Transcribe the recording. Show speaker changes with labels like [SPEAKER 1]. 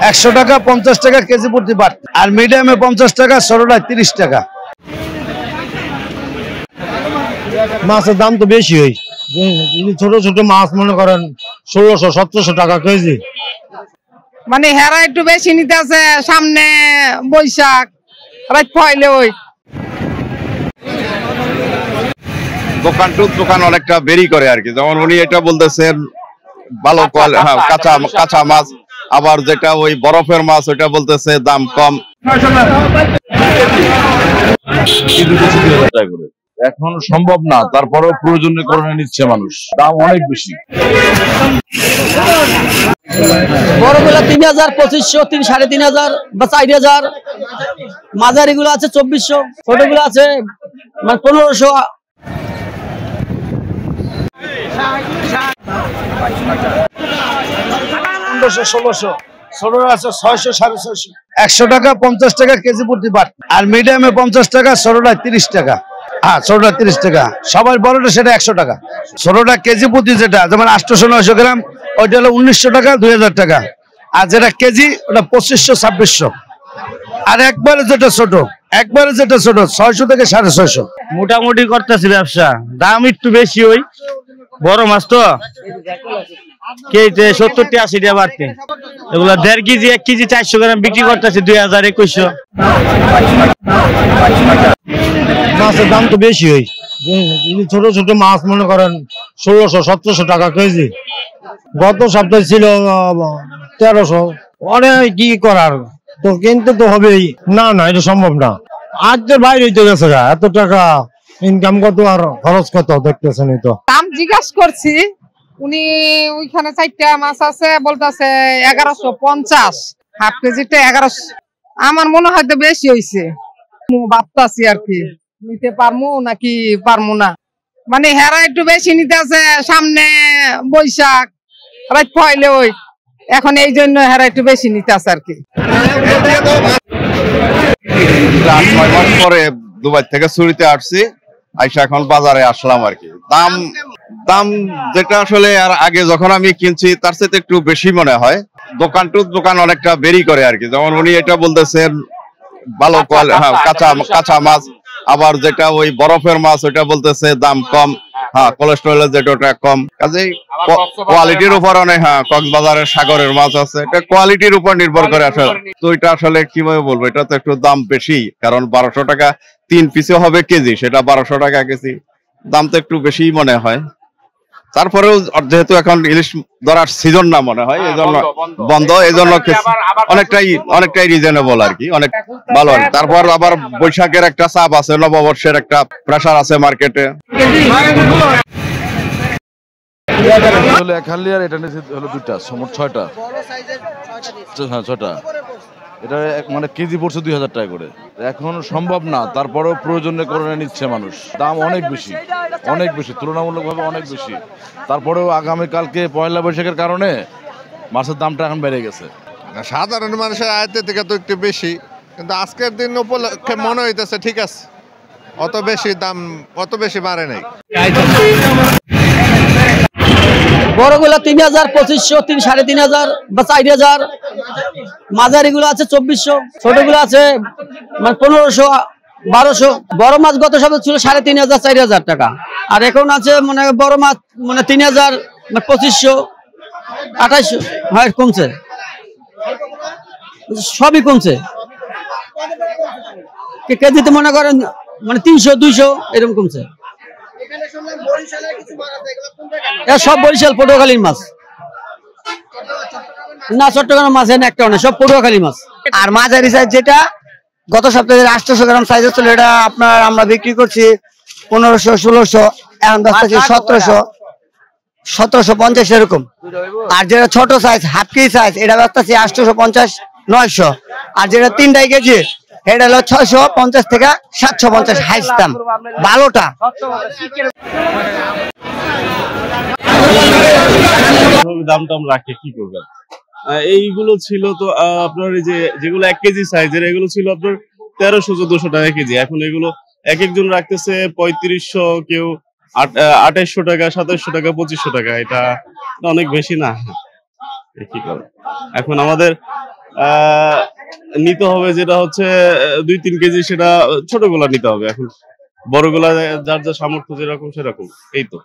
[SPEAKER 1] 100 টাকা 50 টাকা কেজি প্রতি বাট, আর মিডিয়ামে 50 টাকা, সরলা 30 টাকা।
[SPEAKER 2] মাছের দাম তো বেশি হয়, ছোট ছোট মাছ মনে করেন 1600-1700 টাকা কেজি।
[SPEAKER 3] মানে হেরা একটু বেশি নিতে আছে, সামনে বৈশাখ রাত পয়লে ওই
[SPEAKER 4] দোকান অনেকটা বেরি করে আর কি। যেমন উনি এটা বলতেছেন ভালো কাঁচা মাছ, আবার যেটা ওই বরফের মাছ ওইটা বলতেছে দাম কম।
[SPEAKER 5] এখন সম্ভব না, তারপরেও প্রয়োজনীয় কারণে নিচ্ছে মানুষ, দাম অনেক বেশি।
[SPEAKER 6] বড়গুলা 3000, 2500, 3500 বা 4000, মাঝারি গুলো আছে 2400, ছোট গুলো আছে 1500।
[SPEAKER 1] 1600, সরলা আছে 600, 650। 100 টাকা 50 টাকা কেজি প্রতি বাট, আর মিডিয়ামে 50 টাকা, সরলা 30 টাকা। হ্যাঁ, সরলা 30 টাকা। সবাই বড়টা সেটা 100 টাকা। সরলা কেজি প্রতি যেটা যেমন 800-900 গ্রাম, ওইটা হলো 1900 টাকা, 2000 টাকা। আর যেটা কেজি ওটা 2500-2600। আর একবারে যেটা ছোট 600 থেকে 650।
[SPEAKER 2] মোটামুটি করতেছি ব্যবসা, দাম একটু বেশি ওই বড় মাছ তো কেজিতে 70-80 টাকা বাড়তে। এগুলো 1.5 কেজি 1 কেজি 400 গ্রাম বিক্রি করতেছি 2000-2100। মাছের দাম তো বেশি হয়, ছোট ছোট মাছ মনে করেন 1600-1700 টাকা কেজি। গত সপ্তাহে ছিল 1300। অনেক কি করার, তো কিনতে তো হবেই। না এটা সম্ভব না, আজকের বাইরে হইতে গেছে এত টাকা ইনকাম কত আর খরচ কত দেখতেছেন। তো
[SPEAKER 3] দাম জিজ্ঞাসা করছি, উনি ওইখানে 4টা মাছ আছে বলতেছে 1150, হাফ কেজিটা 1100। আমার মনে হয় তো বেশি হয়েছে, ভাবতাছি আর কি নিতে পারমু নাকি পারমু না। মানে হেরা একটু বেশি নিতে আছে, সামনে বৈশাখ রাত পয়লে ওই, এখন এই জন্য হেরা একটু বেশি নিতে আছে আর কি।
[SPEAKER 4] 8-9 মাস পরে দুবাই থেকে ছুরিতে আসছি, আইসা এখন বাজারে আসলাম আর কি। দাম যেটা আসলে আর আগে যখন আমি কিনছি তার সাথে একটু বেশি মনে হয়। দোকান অনেকটা বেরি করে আর কি। যেমন উনি এটা বলতেছেন ভালো কাঁচা মাছ, আবার যেটা ওই বরফের মাছ ওইটা বলতেছে দাম কম। হ্যাঁ, কোলেস্ট্রলের যেটা ওটা কম, কাজেই কোয়ালিটির উপর অনেক। হ্যাঁ, কক্সবাজারের সাগরের মাছ আছে, এটা কোয়ালিটির উপর নির্ভর করে আসলে। তো এটা আসলে কিভাবে বলবো, এটা তো একটু দাম বেশি, কারণ 1200 টাকা 3 পিসে হবে কেজি, সেটা 1200 টাকা কেজি, দাম তো একটু বেশি মনে হয়। তারপরেও যেহেতু এখন ইলিশ ধরার সিজন না মনে হয়, এই জন্য বন্ধ, এই জন্য অনেকটাই রিজনেবল আর কি, অনেক ভালো আর। তারপর আবার বৈশাখের একটা চাপ আছে, নববর্ষের একটা প্রেসার আছে মার্কেটে।
[SPEAKER 5] এটা হলো 2টা, মোট 6টা। হ্যাঁ, 6টা। এটা মানে কেজি পড়ছে 2000 টাকা করে। এখন সম্ভব না, তারপরেও প্রয়োজনীয় কারণে নিচ্ছে মানুষ, দাম অনেক বেশি, তুলনামূলকভাবে অনেক বেশি। তারপরেও আগামীকালকে পয়লা বৈশাখের কারণে মাছের দামটা এখন বেড়ে গেছে।
[SPEAKER 7] সাধারণ মানুষের আয়ত্তের থেকে তো একটু বেশি, কিন্তু আজকের দিন উপলক্ষে মনে হইতেছে ঠিক আছে, অত বেশি বাড়ে নাই।
[SPEAKER 6] বড়গুলা 3000, 2500, 3500 বা 4000, মাঝারি গুলো আছে 2400, ছোট গুলো আছে 1500, 1200। বড় মাছ গত সপ্তাহে ছিল 3500, 4000 টাকা, আর এখন আছে মানে বড় মাছ মানে 3000, 2500, 2800। হয় কমছে, সবই কমছে। কেজিতে মনে করেন মানে 300-200 এরকম কমছে। সব বরিশাল পটুয়াখালীর মাছ, না চট্টগ্রাম মাছ একটা অনেক, সব পটুয়াখালী মাছ।
[SPEAKER 8] আর মাঝারি সাইজ যেটা গত সপ্তাহে 800 গ্রাম সাইজ ছিল, এটা আপনার আমরা বিক্রি করছি 1500-1600, এখন 1750 এরকম। আর যেটা ছোট সাইজ হাফ কেজি সাইজ, এটা বেচতেছি 850-900। আর যেটা 3.5 কেজি, এটা হলো 650 থেকে 750 হাইস্ট দাম, ভালোটা।
[SPEAKER 9] দাম টাম রাখে কি করবেন। এইগুলো ছিল তো আপনার এই যেগুলো 1 কেজি সাইজের, এগুলো ছিল আপনার 1300-1400 টাকা কেজি। এখন এগুলো এক একজন রাখতেছে 3500, কেউ 2800 টাকা, 2700 টাকা, 2500 টাকা। এটা অনেক বেশি না? কি করে এখন আমাদের নিতে হবে যেটা হচ্ছে 2-3 কেজি, সেটা ছোটগুলা নিতে হবে। এখন বড়গুলা যার যা সামর্থ্য যেরকম সেরকম, এই তো।